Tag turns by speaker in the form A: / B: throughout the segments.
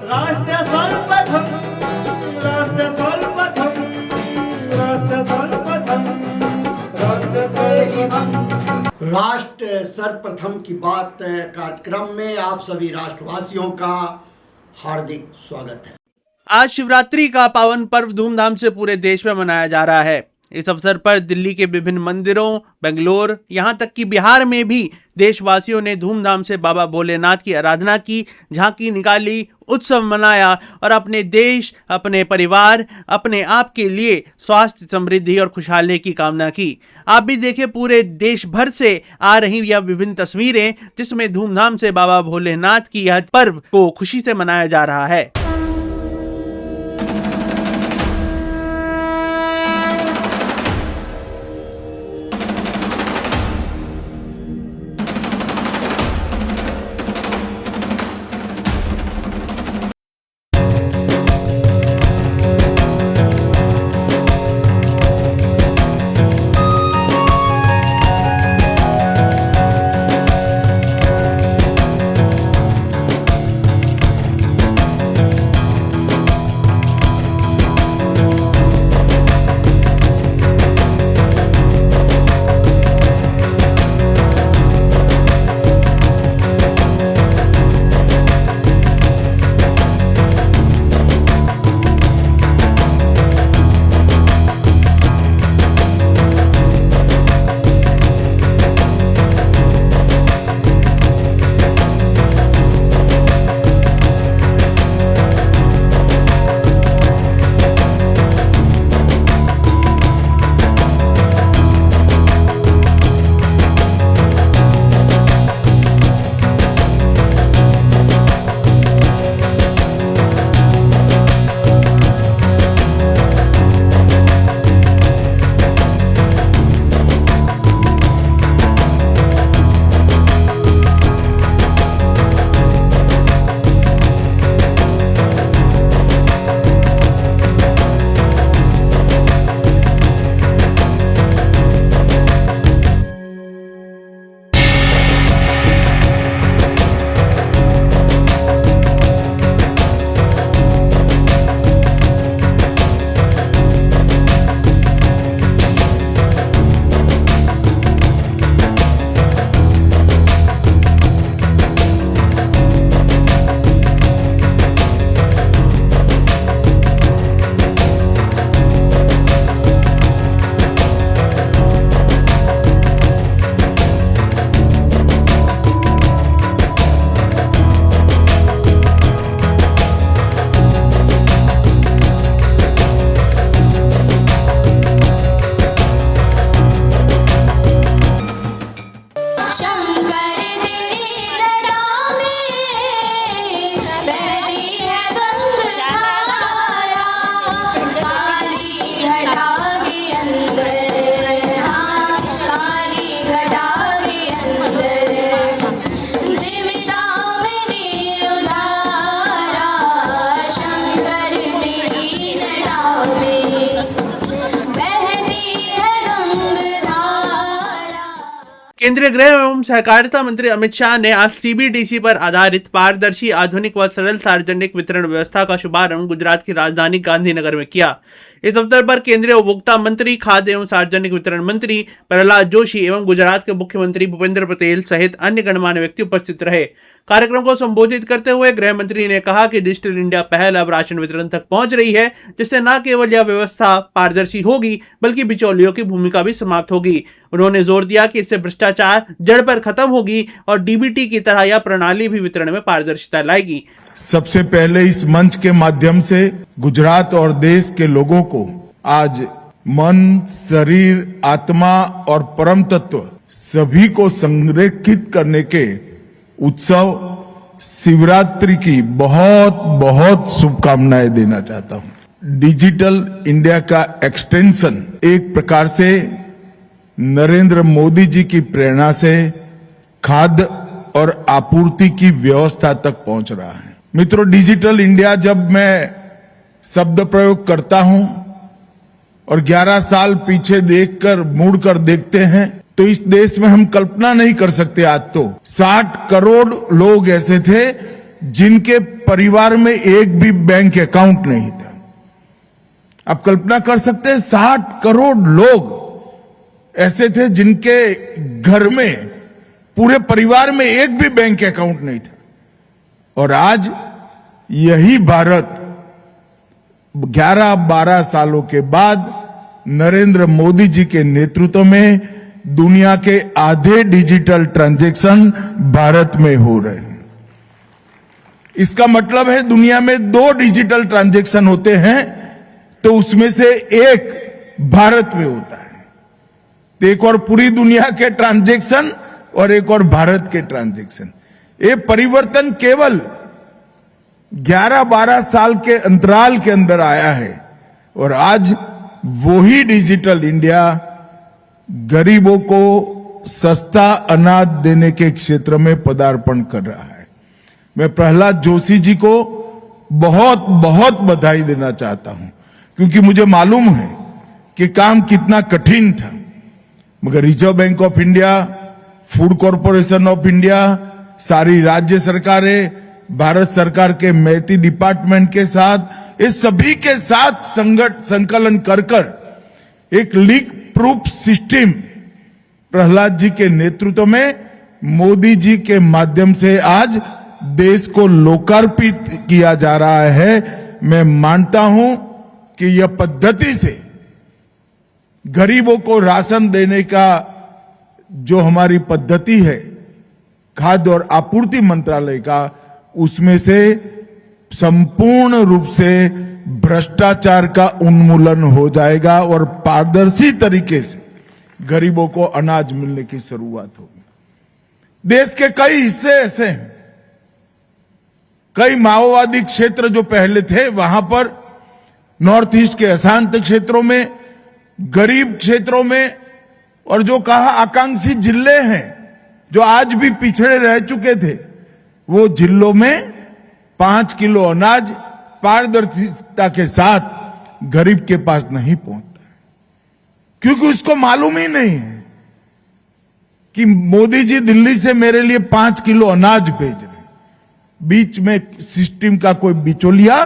A: राष्ट्र सर्वप्रथम, राष्ट्र सर्वप्रथम, राष्ट्र सर्वप्रथम, राष्ट्र सर्वप्रथम।
B: राष्ट्र सर्वप्रथम की बात कार्यक्रम में आप सभी राष्ट्रवासियों का हार्दिक स्वागत है।
C: आज शिवरात्रि का पावन पर्व धूमधाम से पूरे देश में मनाया जा रहा है। इस अवसर पर दिल्ली के विभिन्न मंदिरों, बेंगलोर, यहां तक कि बिहार में भी देशवासियों ने धूमधाम से बाबा भोलेनाथ की आराधना की, झांकी निकाली, उत्सव मनाया और अपने देश, अपने परिवार, अपने आप के लिए स्वास्थ्य, समृद्धि और खुशहाली की कामना की। आप भी देखें पूरे देश भर से आ रही यह विभिन्न तस्वीरें, जिसमें धूमधाम से बाबा भोलेनाथ की यह पर्व को खुशी से मनाया जा रहा है। केंद्रीय गृह एवं सहकारिता मंत्री अमित शाह ने आज सीबीडीसी पर आधारित पारदर्शी, आधुनिक व सरल सार्वजनिक वितरण व्यवस्था का शुभारंभ गुजरात की राजधानी गांधीनगर में किया। इस अवसर पर केंद्रीय उपभोक्ता मंत्री, खाद्य एवं सार्वजनिक वितरण मंत्री प्रहलाद जोशी एवं गुजरात के मुख्यमंत्री भूपेंद्र पटेल सहित अन्य गणमान्य व्यक्ति उपस्थित रहे। कार्यक्रम को संबोधित करते हुए गृह मंत्री ने कहा कि डिजिटल इंडिया पहल अब राशन वितरण तक पहुंच रही है, जिससे न केवल यह व्यवस्था पारदर्शी होगी बल्कि बिचौलियों की भूमिका भी समाप्त होगी। उन्होंने जोर दिया कि इससे भ्रष्टाचार जड़ पर खत्म होगी और डीबीटी की तरह यह प्रणाली भी वितरण में पारदर्शिता लाएगी।
D: सबसे पहले इस मंच के माध्यम से गुजरात और देश के लोगों को आज मन, शरीर, आत्मा और परम तत्व सभी को संरेखित करने के उत्सव शिवरात्रि की बहुत बहुत शुभकामनाएं देना चाहता हूं। डिजिटल इंडिया का एक्सटेंशन एक प्रकार से नरेंद्र मोदी जी की प्रेरणा से खाद्य और आपूर्ति की व्यवस्था तक पहुंच रहा है। मित्रों, डिजिटल इंडिया जब मैं शब्द प्रयोग करता हूं और 11 साल पीछे देखकर मुड़कर देखते हैं तो इस देश में हम कल्पना नहीं कर सकते। आज तो 60 करोड़ लोग ऐसे थे जिनके परिवार में एक भी बैंक अकाउंट नहीं था। आप कल्पना कर सकते हैं 60 करोड़ लोग ऐसे थे जिनके घर में पूरे परिवार में एक भी बैंक अकाउंट नहीं था। और आज यही भारत 11-12 सालों के बाद नरेंद्र मोदी जी के नेतृत्व में दुनिया के आधे डिजिटल ट्रांजैक्शन भारत में हो रहे हैं। इसका मतलब है दुनिया में 2 डिजिटल ट्रांजैक्शन होते हैं तो उसमें से एक भारत में होता है। तो एक और पूरी दुनिया के ट्रांजैक्शन और एक और भारत के ट्रांजैक्शन। ये परिवर्तन केवल 11-12 साल के अंतराल के अंदर आया है और आज वही डिजिटल इंडिया गरीबों को सस्ता अनाज देने के क्षेत्र में पदार्पण कर रहा है। मैं प्रहलाद जोशी जी को बहुत बहुत बधाई देना चाहता हूं, क्योंकि मुझे मालूम है कि काम कितना कठिन था, मगर reserve bank of India, food corporation of India, सारी राज्य सरकारें, भारत सरकार के मैती डिपार्टमेंट के साथ, इस सभी के साथ संकलन कर एक leak proof system Prahlad ji के नेतृत्व में मोदी जी के माध्यम से आज देश को लोकार्पित किया जा रहा है। मैं मानता हूं कि यह पद्धति से गरीबों को राशन देने का जो हमारी पद्धति है खाद्य और आपूर्ति मंत्रालय का, उसमें से संपूर्ण रूप से भ्रष्टाचार का उन्मूलन हो जाएगा और पारदर्शी तरीके से गरीबों को अनाज मिलने की शुरुआत होगी। देश के कई हिस्से ऐसे हैं, कई माओवादी क्षेत्र जो पहले थे वहां पर नॉर्थ ईस्ट के अशांत क्षेत्रों में, गरीब क्षेत्रों में, और जो कहा आकांक्षी जिले हैं जो आज भी पिछड़े रह चुके थे, वो जिलों में 5 किलो अनाज पारदर्शिता के साथ गरीब के पास नहीं पहुंचता, क्योंकि उसको मालूम ही नहीं है कि मोदी जी दिल्ली से मेरे लिए 5 किलो अनाज भेज रहे। बीच में सिस्टम का कोई बिचौलिया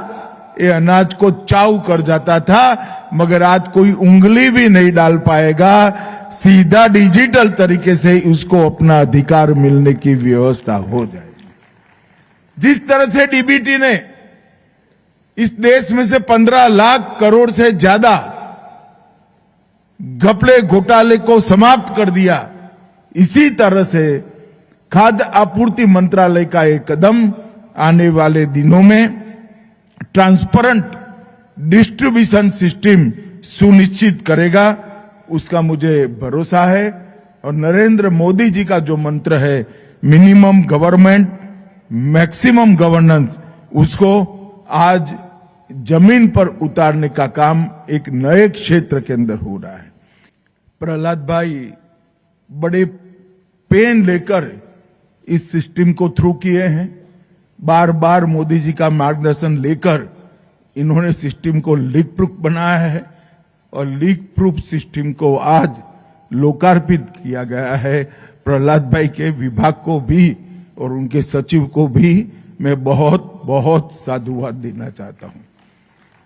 D: ये अनाज को चाऊ कर जाता था, मगर आज कोई उंगली भी नहीं डाल पाएगा। सीधा डिजिटल तरीके से उसको अपना अधिकार मिलने की व्यवस्था हो जाएगी। जिस तरह से डीबीटी ने इस देश में से 15 लाख करोड़ से ज्यादा घपले घोटाले को समाप्त कर दिया, इसी तरह से खाद्य आपूर्ति मंत्रालय का एक कदम आने वाले दिनों में ट्रांसपेरेंट डिस्ट्रीब्यूशन सिस्टम सुनिश्चित करेगा, उसका मुझे भरोसा है। और नरेंद्र मोदी जी का जो मंत्र है मिनिमम गवर्नमेंट मैक्सिमम गवर्नेंस, उसको आज जमीन पर उतारने का काम एक नए क्षेत्र के अंदर हो रहा है। प्रहलाद भाई बड़े पेन लेकर इस सिस्टम को थ्रू किए हैं, बार बार मोदी जी का मार्गदर्शन लेकर इन्होंने सिस्टम को लीक प्रूफ बनाया है और लीक प्रूफ सिस्टम को आज लोकार्पित किया गया है। प्रहलाद भाई के विभाग को भी और उनके सचिव को भी मैं बहुत बहुत साधुवाद देना चाहता हूं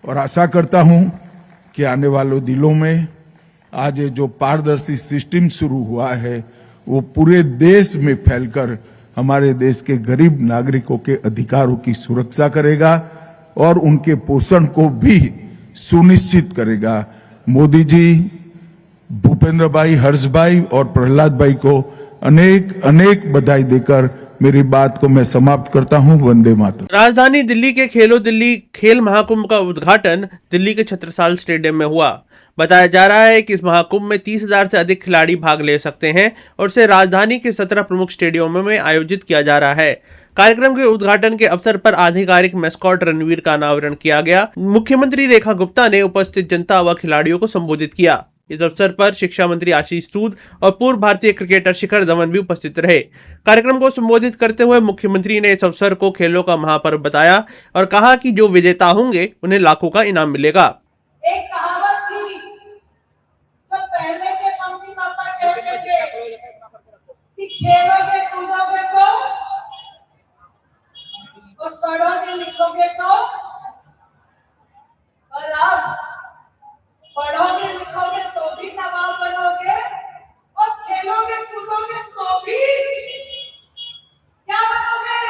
D: और आशा करता हूं कि आने वाले दिनों में आज ये जो पारदर्शी सिस्टम शुरू हुआ है वो पूरे देश में फैलकर हमारे देश के गरीब नागरिकों के अधिकारों की सुरक्षा करेगा और उनके पोषण को भी सुनिश्चित करेगा। मोदी जी, भूपेंद्र भाई, हर्ष भाई और प्रहलाद भाई को अनेक अनेक बधाई देकर मेरी बात को मैं समाप्त करता हूं। वंदे मातरम।
C: राजधानी दिल्ली के खेलो दिल्ली खेल महाकुंभ का उद्घाटन दिल्ली के छत्रसाल स्टेडियम में हुआ। बताया जा रहा है कि इस महाकुंभ में 30,000 से अधिक खिलाड़ी भाग ले सकते हैं और इसे राजधानी के 17 प्रमुख स्टेडियमों में आयोजित किया जा रहा है। कार्यक्रम के उद्घाटन के अवसर पर आधिकारिक मैस्कॉट रणवीर का अनावरण किया गया। मुख्यमंत्री रेखा गुप्ता ने उपस्थित जनता व खिलाड़ियों को संबोधित किया। इस अवसर पर शिक्षा मंत्री आशीष सूद और पूर्व भारतीय क्रिकेटर शिखर धवन भी उपस्थित रहे। कार्यक्रम को संबोधित करते हुए मुख्यमंत्री ने इस अवसर को खेलों का महापर्व बताया और कहा कि जो विजेता होंगे उन्हें लाखों का इनाम मिलेगा।
E: एक कहावत थी, जो पहले के मम्मी पापा कहते थे कि खेलोगे कूदोगे तो पढ़ोगे लिखोगे तो, और आप पढ़ोगे लिखोगे तो भी नवाब बनोगे, और खेलोगे कूदोगे तो भी क्या बनोगे?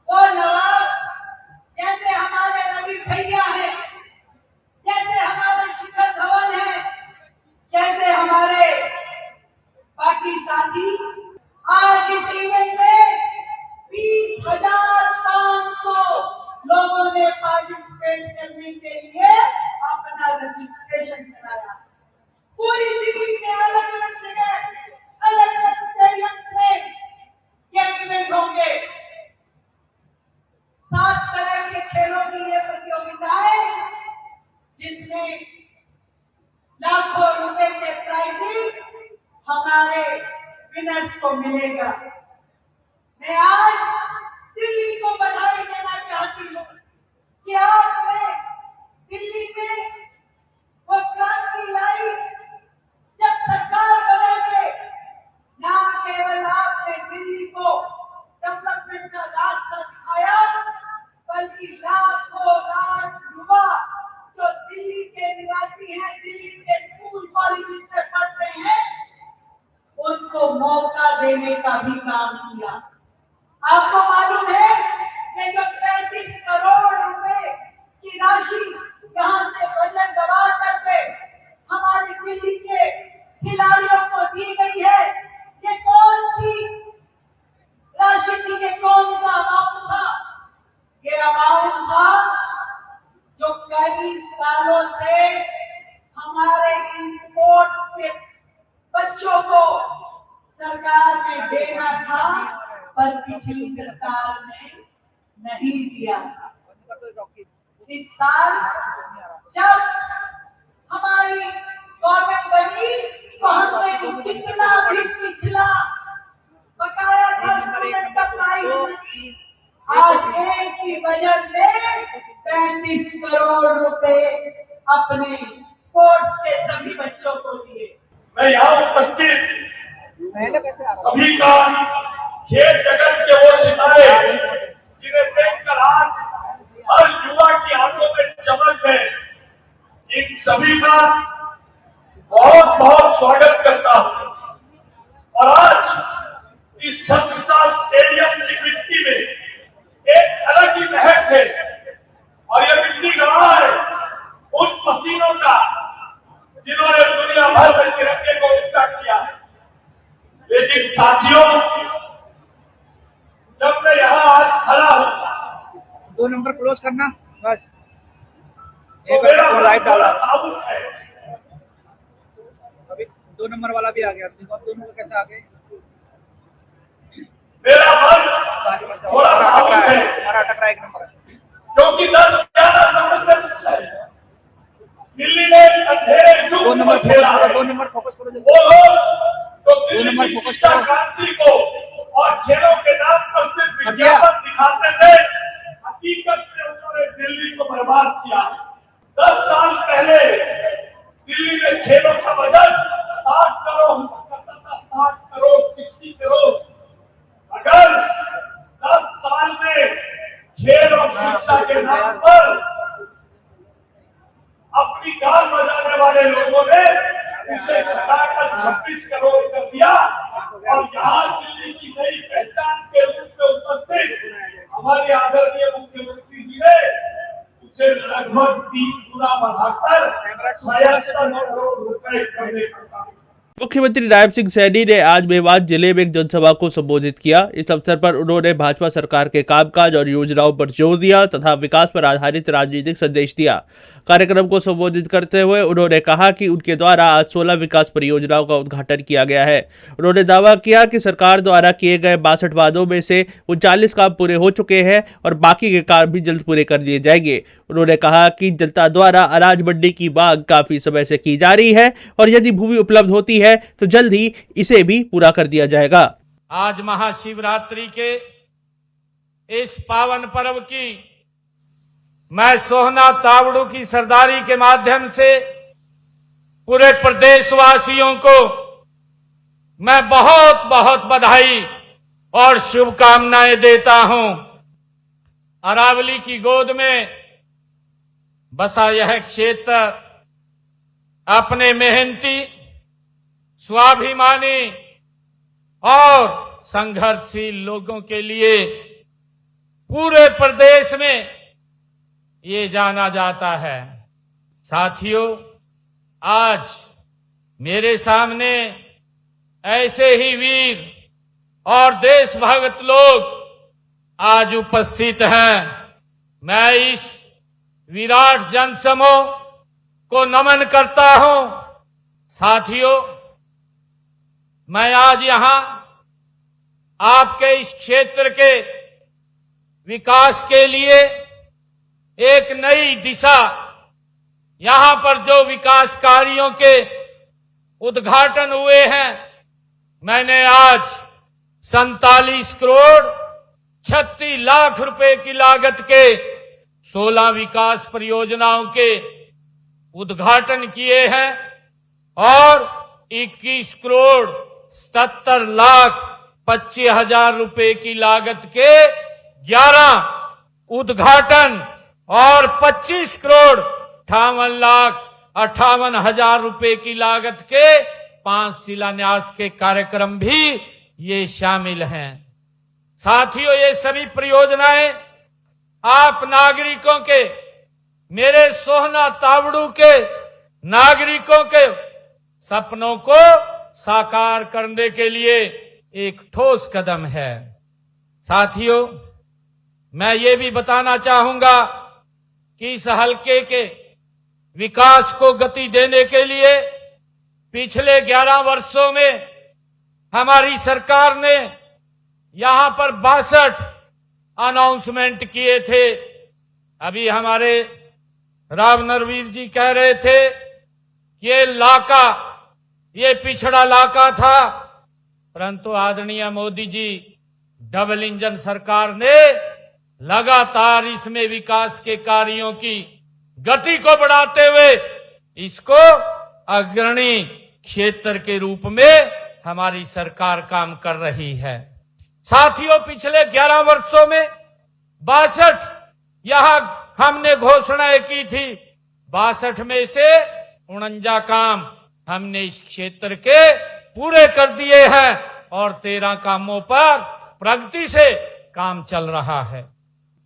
E: वो नवाब जैसे हमारे रवि भैया हैं, जैसे हमारे शिखर धवन हैं, जैसे हमारे बाकी साथी। आज इस इवेंट में 20,500 लोगों ने पार्टिसिपेट करने के लिए अपना रजिस्ट्रेशन कराया। पूरी दिल्ली में अलग अलग जगह, अलग अलग स्टेडियम्स में ये इवेंट होंगे। 7 तरह के खेलों की ये प्रतियोगिताएं, जिसमें लाखों रुपए के प्राइजेस हमारे विनर्स को मिलेगा। मैं आज दिल्ली को बधाई देना चाहती हूँ कि आपने दिल्ली में वो क्रांति लाई। जब सरकार बदल, ना केवल आपने दिल्ली को डेवलपमेंट का रास्ता दिखाया, बल्कि लाखों लाख युवा जो दिल्ली के निवासी हैं, दिल्ली के स्कूल कॉलेज में पढ़ते हैं, उनको मौका देने का भी काम किया। आपको मालूम है कि जो 35 करोड़ रुपए की राशि यहाँ से बजट दबा करके हमारी दिल्ली के खिलाड़ियों को दी गई है, ये कौन सी राशि थी? ये कौन सा अमाउंट था? ये अमाउंट था जो कई सालों से हमारे इन स्पोर्ट्स के बच्चों को सरकार ने देना था, पर पिछली सरकार ने नहीं दिया था। इस साल जब हमारी गवर्नमेंट बनी तो हमने जितना भी पिछला बकाया था स्टूडेंट का प्राइस, आज एक ही बजट में 35 करोड़ रुपए अपने स्पोर्ट्स के सभी बच्चों को दिए।
F: मैं यहाँ उपस्थित सभी का खेल जगत के वो सितारे जिन्हें देखकर आज हर युवा की आंखों में चमक है, इन सभी का बहुत बहुत स्वागत करता हूँ। और आज इस छत्रसाल स्टेडियम की मिट्टी में एक अलग ही महक है, और यह मिट्टी गवाह है उन पसीनों का जिन्होंने दुनिया भर में तिरंगे को ऊंचा किया है। लेकिन साथियों, जब मैं यहाँ आज खड़ा हूँ,
G: 2 नंबर क्लोज करना बस,
F: तो मेरा लाइट डाला ताबूत है।
G: अभी 2 नंबर वाला भी आ गया, देखो 2 नंबर कैसे आ गए।
F: मेरा मन थोड़ा ताबूत है,
G: टकरा 1 नंबर,
F: क्योंकि 10-11 साल दिल्ली में अंधेरे युग
G: 2 नंबर
F: में खेला है।
G: 2 नंबर फोकस करो जल्दी।
F: वो लोग तो दिल्ली
G: नंबर
F: की
G: फोकस
F: शिक्षा
G: करो।
F: क्रांति को और खेलों के नाम पर सिर्फ विज्ञापन दिखाते थे, हकीकत में उन्होंने दिल्ली को बर्बाद किया। 10 साल पहले दिल्ली में खेलों का बजट 60 करोड़ हुआ करता था, 60 करोड़ 60 करोड़। अगर 10 साल में खेल और शिक्षा के नाम पर अपनी गान बजाने वाले लोगों ने उसे घटाकर 26 करोड़ कर दिया, और यहाँ दिल्ली की नई पहचान के रूप में उपस्थित हमारे आदरणीय मुख्यमंत्री जी ने उसे लगभग 3 गुना बढ़ाकर 76 करोड़ रुपए करने का काम।
C: मुख्यमंत्री नायब सिंह सैनी ने आज मेवात जिले में एक जनसभा को संबोधित किया। इस अवसर पर उन्होंने भाजपा सरकार के कामकाज और योजनाओं पर जोर दिया तथा विकास पर आधारित राजनीतिक संदेश दिया। कार्यक्रम को संबोधित करते हुए उन्होंने कहा कि उनके द्वारा आज 16 विकास परियोजनाओं का उद्घाटन किया गया है। उन्होंने दावा किया कि सरकार द्वारा किए गए 62 वादों में से 39 काम पूरे हो चुके हैं और बाकी के काम भी जल्द पूरे कर दिए जाएंगे। उन्होंने कहा कि जनता द्वारा अनाज मंडी की मांग काफी समय से की जा रही है और यदि भूमि उपलब्ध होती है तो जल्द ही इसे भी पूरा कर दिया जाएगा।
H: आज महाशिवरात्रि के इस पावन पर्व की मैं सोहना तावड़ू की सरदारी के माध्यम से पूरे प्रदेशवासियों को मैं बहुत बहुत बधाई और शुभकामनाएं देता हूं। अरावली की गोद में बसा यह क्षेत्र अपने मेहनती, स्वाभिमानी और संघर्षशील लोगों के लिए पूरे प्रदेश में ये जाना जाता है। साथियों, आज मेरे सामने ऐसे ही वीर और देशभक्त लोग आज उपस्थित हैं। मैं इस विराट जनसमूह को नमन करता हूं। साथियों, मैं आज यहां आपके इस क्षेत्र के विकास के लिए एक नई दिशा, यहां पर जो विकास कार्यों के उद्घाटन हुए हैं, मैंने आज 47 करोड़ 36 लाख रुपए की लागत के 16 विकास परियोजनाओं के उद्घाटन किए हैं और 21 करोड़ 77 लाख 25 हजार रुपए की लागत के 11 उद्घाटन और 25 करोड़ 58 लाख 58 हजार रुपए की लागत के 5 शिलान्यास के कार्यक्रम भी ये शामिल हैं। साथियों, ये सभी परियोजनाएं आप नागरिकों के, मेरे सोहना तावड़ू के नागरिकों के सपनों को साकार करने के लिए एक ठोस कदम है। साथियों, मैं ये भी बताना चाहूंगा कि इस हलके के विकास को गति देने के लिए पिछले 11 वर्षों में हमारी सरकार ने यहां पर 62 अनाउंसमेंट किए थे। अभी हमारे राव नरवीर जी कह रहे थे कि ये पिछड़ा इलाका था, परंतु आदरणीय मोदी जी डबल इंजन सरकार ने लगातार इसमें विकास के कार्यों की गति को बढ़ाते हुए इसको अग्रणी क्षेत्र के रूप में हमारी सरकार काम कर रही है। साथियों, पिछले 11 वर्षों में 62 यहां हमने घोषणाएं की थी। 62 में से 49 काम हमने इस क्षेत्र के पूरे कर दिए हैं और 13 कामों पर प्रगति से काम चल रहा है।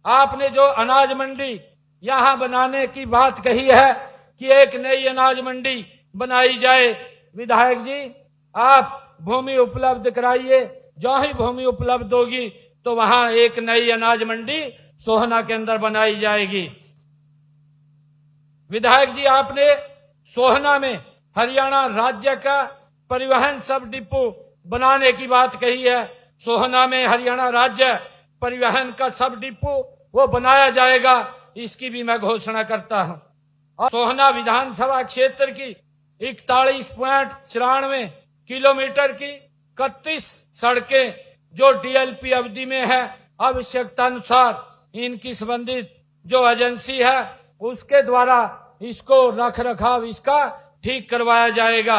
H: आपने जो अनाज मंडी यहां बनाने की बात कही है कि एक नई अनाज मंडी बनाई जाए, विधायक जी आप भूमि उपलब्ध कराइए। जो ही भूमि उपलब्ध होगी तो वहां एक नई अनाज मंडी सोहना के अंदर बनाई जाएगी। विधायक जी, आपने सोहना में हरियाणा राज्य का परिवहन सब डिपो बनाने की बात कही है। सोहना में हरियाणा राज्य परिवहन का सब डिपो वो बनाया जाएगा, इसकी भी मैं घोषणा करता हूं। और सोहना विधानसभा क्षेत्र की 41.94 किलोमीटर की 31 सड़कें जो डीएलपी अवधि में है, आवश्यकता अनुसार इनकी संबंधित जो एजेंसी है उसके द्वारा इसको रख रखाव इसका ठीक करवाया जाएगा।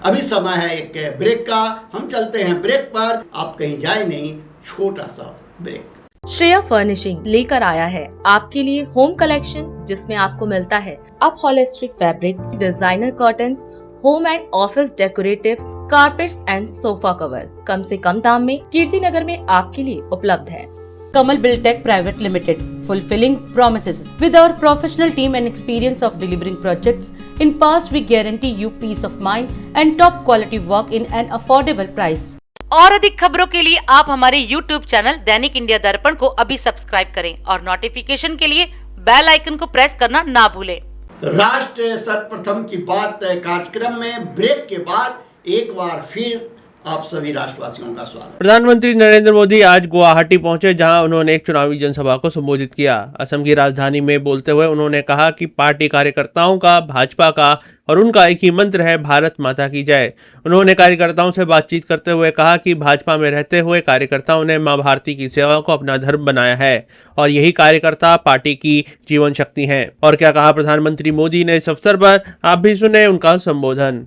B: अभी समय है एक ब्रेक का, हम चलते हैं ब्रेक पर। आप कहीं जाए नहीं, छोटा सा ब्रेक।
I: श्रेया फर्निशिंग लेकर आया है आपके लिए होम कलेक्शन, जिसमें आपको मिलता है upholstery fabric, designer curtains, home and office decoratives, carpets and sofa cover कम से कम दाम में कीर्ति नगर में आपके लिए उपलब्ध है।
J: Kamal Buildtech Private Limited, fulfilling promises. With our professional team and experience of delivering projects, in past we guarantee you peace of mind and top quality work in an affordable price.
K: और अधिक खबरों के लिए आप हमारे YouTube channel दैनिक India दर्पण को अभी सब्सक्राइब करें और नोटिफिकेशन के लिए बेल आइकन को प्रेस करना ना भूलें।
B: राष्ट्र सर्वप्रथम की बात कार्यक्रम में ब्रेक के बाद एक बार फिर आप सभी राष्ट्रवासियों का स्वागत।
C: प्रधानमंत्री नरेंद्र मोदी आज गुवाहाटी पहुंचे, जहां उन्होंने एक चुनावी जनसभा को संबोधित किया। असम की राजधानी में बोलते हुए उन्होंने कहा कि पार्टी कार्यकर्ताओं का, भाजपा का और उनका एक ही मंत्र है, भारत माता की जय। उन्होंने कार्यकर्ताओं से बातचीत करते हुए कहा कि भाजपा में रहते हुए कार्यकर्ताओं ने मां भारती की सेवा को अपना धर्म बनाया है और यही कार्यकर्ता पार्टी की जीवन शक्ति हैं। और क्या कहा प्रधानमंत्री मोदी ने इस अवसर पर, आप भी सुने उनका संबोधन।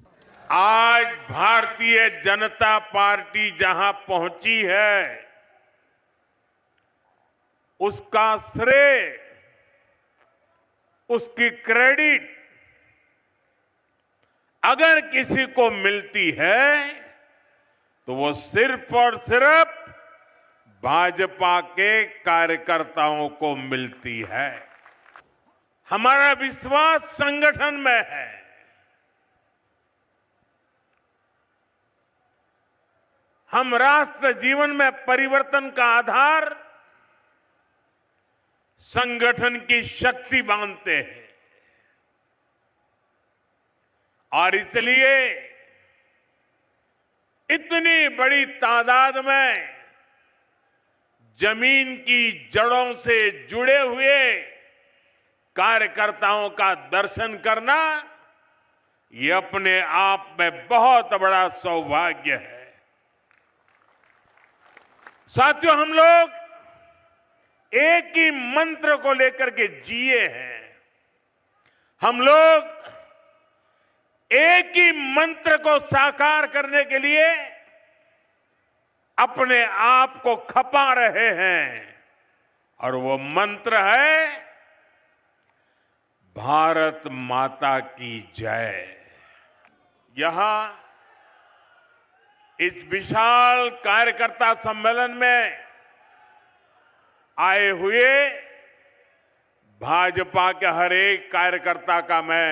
L: आज भारतीय जनता पार्टी जहां पहुंची है, उसका श्रेय, उसकी क्रेडिट अगर किसी को मिलती है तो वो सिर्फ और सिर्फ भाजपा के कार्यकर्ताओं को मिलती है। हमारा विश्वास संगठन में है। हम राष्ट्र जीवन में परिवर्तन का आधार संगठन की शक्ति मानते हैं और इसलिए इतनी बड़ी तादाद में जमीन की जड़ों से जुड़े हुए कार्यकर्ताओं का दर्शन करना ये अपने आप में बहुत बड़ा सौभाग्य है। साथियों, हम लोग एक ही मंत्र को लेकर के जिए हैं। हम लोग एक ही मंत्र को साकार करने के लिए अपने आप को खपा रहे हैं और वो मंत्र है भारत माता की जय। यहां इस विशाल कार्यकर्ता सम्मेलन में आए हुए भाजपा के हर एक कार्यकर्ता का मैं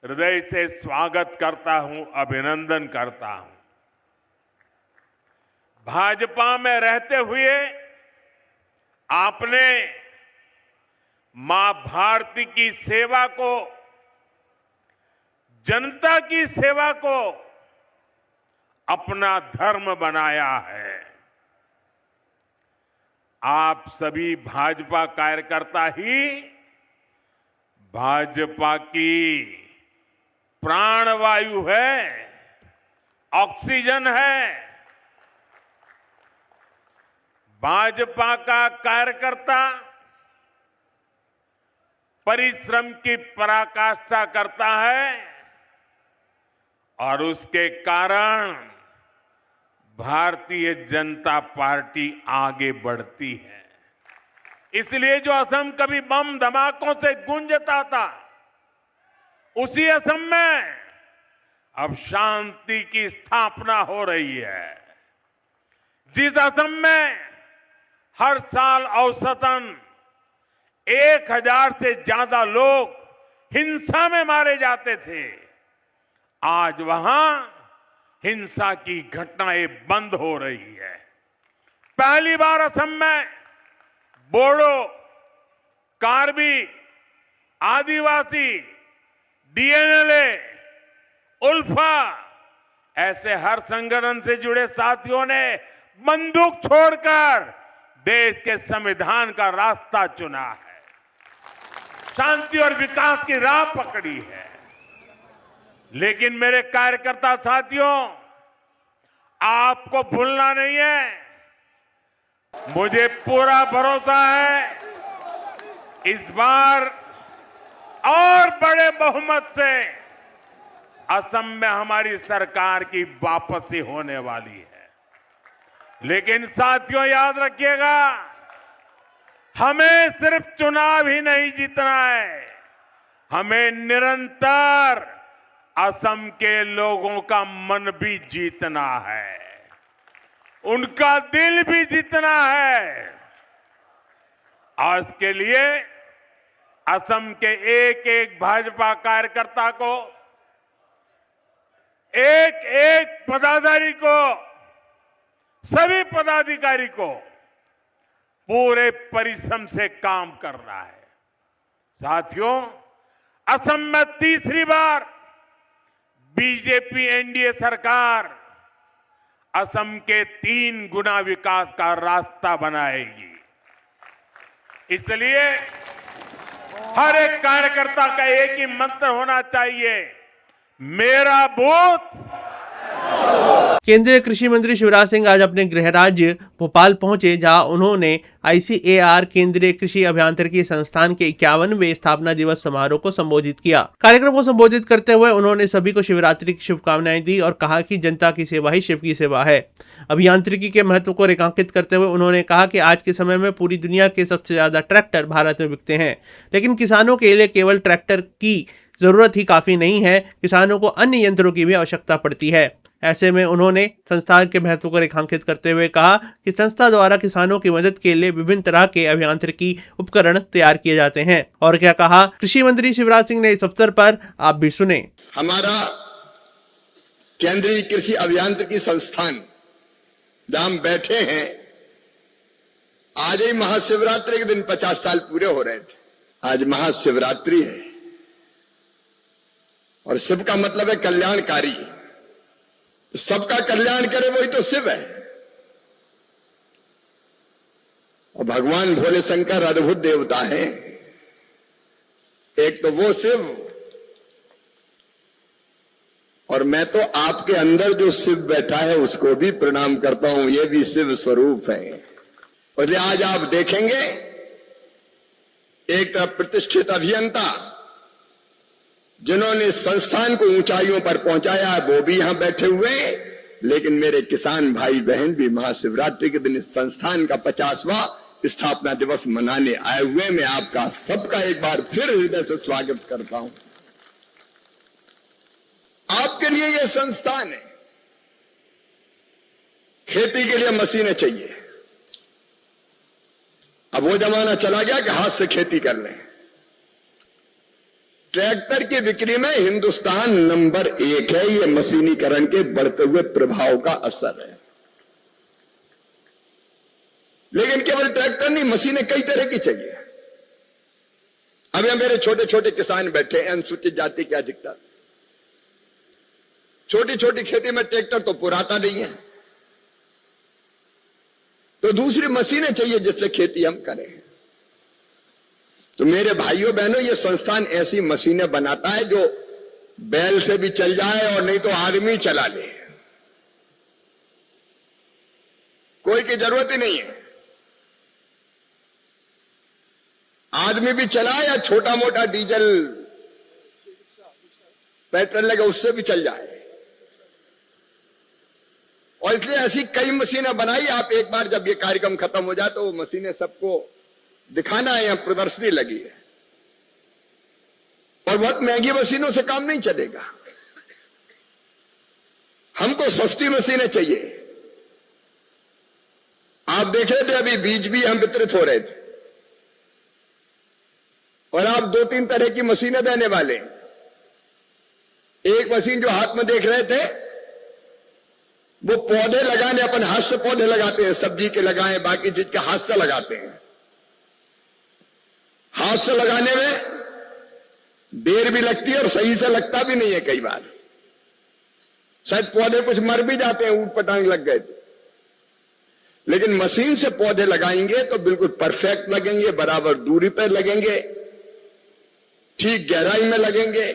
L: हृदय से स्वागत करता हूं, अभिनंदन करता हूं। भाजपा में रहते हुए आपने मां भारती की सेवा को, जनता की सेवा को अपना धर्म बनाया है। आप सभी भाजपा कार्यकर्ता ही भाजपा की प्राणवायु है, ऑक्सीजन है। भाजपा का कार्यकर्ता परिश्रम की पराकाष्ठा करता है और उसके कारण भारतीय जनता पार्टी आगे बढ़ती है। इसलिए जो असम कभी बम धमाकों से गूंजता था, उसी असम में अब शांति की स्थापना हो रही है। जिस असम में हर साल औसतन 1000 से ज्यादा लोग हिंसा में मारे जाते थे, आज वहां हिंसा की घटनाएं बंद हो रही है। पहली बार असम में बोडो, कार्बी, आदिवासी, डीएनएलए, उल्फा ऐसे हर संगठन से जुड़े साथियों ने बंदूक छोड़कर देश के संविधान का रास्ता चुना है, शांति और विकास की राह पकड़ी है। लेकिन मेरे कार्यकर्ता साथियों, आपको भूलना नहीं है। मुझे पूरा भरोसा है इस बार और बड़े बहुमत से असम में हमारी सरकार की वापसी होने वाली है। लेकिन साथियों, याद रखिएगा, हमें सिर्फ चुनाव ही नहीं जीतना है, हमें निरंतर असम के लोगों का मन भी जीतना है, उनका दिल भी जीतना है। आज के लिए असम के एक एक भाजपा कार्यकर्ता को, एक एक पदाधिकारी को, सभी पदाधिकारी को पूरे परिश्रम से काम करना है। साथियों, असम में तीसरी बार बीजेपी एनडीए सरकार असम के 3 गुना विकास का रास्ता बनाएगी। इसलिए हर एक कार्यकर्ता का एक ही मंत्र होना चाहिए, मेरा बूथ
C: केंद्रीय कृषि मंत्री शिवराज सिंह आज अपने गृह राज्य भोपाल पहुंचे, जहां उन्होंने ICAR केंद्रीय कृषि अभियांत्रिकी संस्थान के 51वें स्थापना दिवस समारोह को संबोधित किया। कार्यक्रम को संबोधित करते हुए उन्होंने सभी को शिवरात्रि की शुभकामनाएं दी और कहा कि जनता की सेवा ही शिव की सेवा है। अभियांत्रिकी के महत्व को रेखांकित करते हुए उन्होंने कहा कि आज के समय में पूरी दुनिया के सबसे ज्यादा ट्रैक्टर भारत में बिकते हैं, लेकिन किसानों के लिए केवल ट्रैक्टर की जरूरत ही काफी नहीं है, किसानों को अन्य यंत्रों की भी आवश्यकता पड़ती है। ऐसे में उन्होंने संस्था के महत्व को रेखांकित करते हुए कहा कि संस्था द्वारा किसानों की मदद के लिए विभिन्न तरह के अभियांत्रिकी उपकरण तैयार किए जाते हैं। और क्या कहा कृषि मंत्री शिवराज सिंह ने इस अवसर पर, आप भी सुने।
M: हमारा केंद्रीय कृषि अभियांत्रिकी संस्थान जहां हम बैठे हैं, आज ही महाशिवरात्रि के दिन 50 साल पूरे हो रहे थे। आज महाशिवरात्रि है और शिव का मतलब है कल्याणकारी। सबका कल्याण करे वही तो शिव है। और भगवान भोले शंकर अद्भुत देवता हैं। एक तो वो शिव, और मैं तो आपके अंदर जो शिव बैठा है उसको भी प्रणाम करता हूं, ये भी शिव स्वरूप है। इसलिए आज आप देखेंगे एक प्रतिष्ठित अभियंता जिन्होंने संस्थान को ऊंचाइयों पर पहुंचाया है वो भी यहां बैठे हुए, लेकिन मेरे किसान भाई बहन भी महाशिवरात्रि के दिन इस संस्थान का 50वां स्थापना दिवस मनाने आए हुए। मैं आपका सबका एक बार फिर हृदय से स्वागत करता हूं। आपके लिए यह संस्थान है। खेती के लिए मशीनें चाहिए। अब वो जमाना चला गया कि हाथ से खेती कर लें। ट्रैक्टर की बिक्री में हिंदुस्तान नंबर 1 है। यह मशीनीकरण के बढ़ते हुए प्रभाव का असर है। लेकिन केवल ट्रैक्टर नहीं, मशीनें कई तरह की चाहिए। अब यहां मेरे छोटे छोटे किसान बैठे हैं, अनुसूचित जाति के अधिकतर। छोटी छोटी खेती में ट्रैक्टर तो पुराता नहीं है, तो दूसरी मशीनें चाहिए जिससे खेती हम करें। तो मेरे भाइयों बहनों, ये संस्थान ऐसी मशीनें बनाता है जो बैल से भी चल जाए और नहीं तो आदमी चला ले, कोई की जरूरत ही नहीं है। आदमी भी चलाए या छोटा मोटा डीजल पेट्रोल लगे उससे भी चल जाए। और इसलिए ऐसी कई मशीनें बनाई। आप एक बार जब ये कार्यक्रम खत्म हो जाए तो वो मशीनें सबको दिखाना है। यहां प्रदर्शनी लगी है और बहुत महंगी मशीनों से काम नहीं चलेगा। हमको सस्ती मशीनें चाहिए। आप देख रहे थे अभी बीज भी हम वितरित हो रहे थे और आप 2-3 तरह की मशीनें देने वाले। एक मशीन जो हाथ में देख रहे थे वो पौधे लगाने, अपन हाथ से पौधे लगाते हैं, सब्जी के लगाएं, बाकी चीज के हाथ से लगाते हैं। हाथ से लगाने में देर भी लगती है और सही से लगता भी नहीं है। कई बार शायद पौधे कुछ मर भी जाते हैं, ऊट पटांग लग गए। लेकिन मशीन से पौधे लगाएंगे तो बिल्कुल परफेक्ट लगेंगे, बराबर दूरी पर लगेंगे, ठीक गहराई में लगेंगे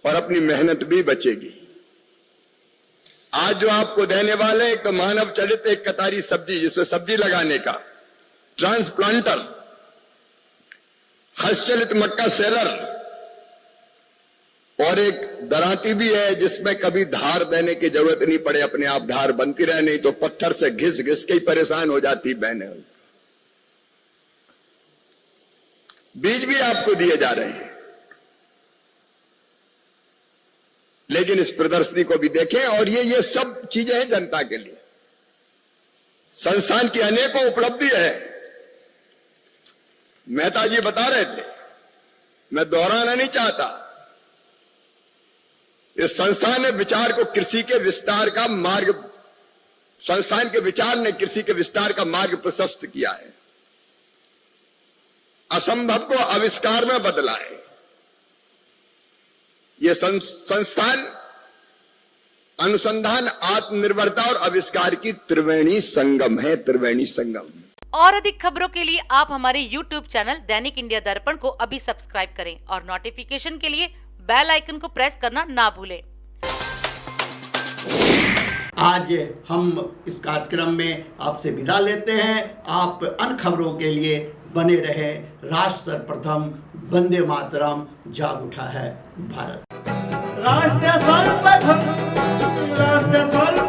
M: और अपनी मेहनत भी बचेगी। आज जो आपको देने वाले एक तो मानव चलित एक कतारी सब्जी, जिसमें सब्जी लगाने का ट्रांसप्लांटर, हस्तचलित मक्का सेलर और एक दराती भी है जिसमें कभी धार देने की जरूरत नहीं पड़े, अपने आप धार बनती रहे, नहीं तो पत्थर से घिस घिस के ही परेशान हो जाती बहनें। बीज भी आपको दिए जा रहे हैं। लेकिन इस प्रदर्शनी को भी देखें और ये सब चीजें हैं जनता के लिए। संस्थान की अनेकों उपलब्धि है। मेहता जी बता रहे थे, मैं दोहराना नहीं चाहता। इस संस्थान ने विचार को कृषि के विस्तार का मार्ग, संस्थान के विचार ने कृषि के विस्तार का मार्ग प्रशस्त किया है। असंभव को आविष्कार में बदला है। यह संस्थान अनुसंधान, आत्मनिर्भरता और आविष्कार की त्रिवेणी संगम है। त्रिवेणी संगम।
K: और अधिक खबरों के लिए आप हमारे YouTube चैनल दैनिक इंडिया दर्पण को अभी सब्सक्राइब करें और नोटिफिकेशन के लिए बेल आइकन को प्रेस करना ना भूलें।
B: आज हम इस कार्यक्रम में आपसे विदा लेते हैं। आप अन्य खबरों के लिए बने रहे। राष्ट्र सर्वप्रथम, वंदे मातरम, जाग उठा है भारत।
A: राष्ट्र सर्वप्रथम, राष्ट्र सर्वप्रथम।